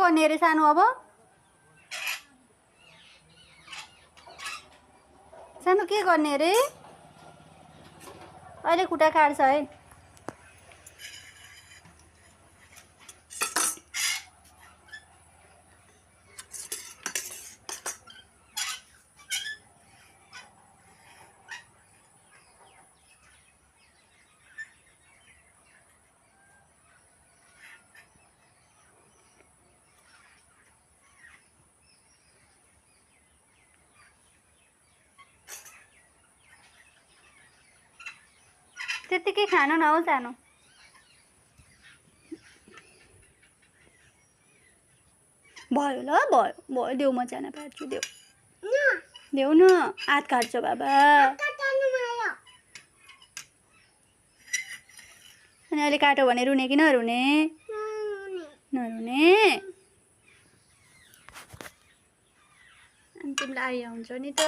गर्ने रे सानो अब सानो के गर्ने रे अहिले खुट्टा काट्छ है त्यतिकै खानु न हौ सानो भयो ल भयो देऊ म चाना पार्छु देऊ न हात काट्छ बाबा अनि अहिले काटो भने रुने कि नरुने नरुने अनि तिमीलाई आइया हुन्छ नि त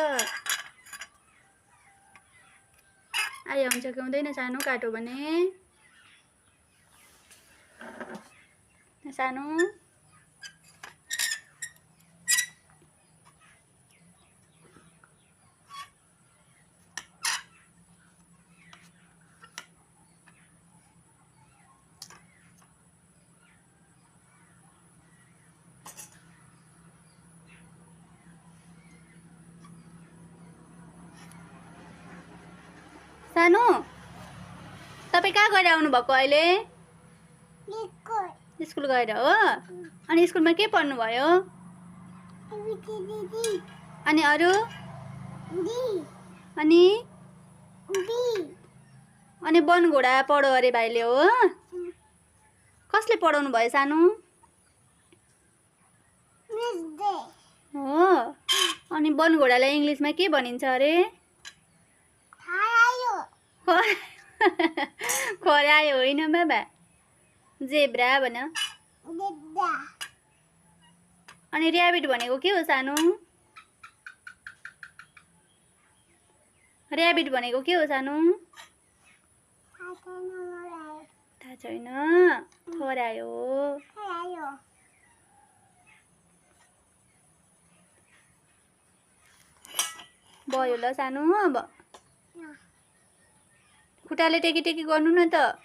आइया हुन्छ कि हुँदैन सानो काटो भने सानो सानो तपाईँ कहाँ गएर आउनु भएको अहिले स्कुल गएर हो अनि स्कुलमा के पढ्नु भयो अनि अरू अनि बनघोडा पढो अरे भाइले हो कसले पढाउनु भयो सानो हो अनि बनघोडालाई इङ्ग्लिसमा के भनिन्छ अरे खरायो होइन बाबा जेब्रा भन अनि ऱ्याबिट भनेको के हो सानो ऱ्याबिट भनेको के हो सानो थाहा छैन खरायो भयो ल सानो अब खुट्टाले टेकी टेकी गर्नु न त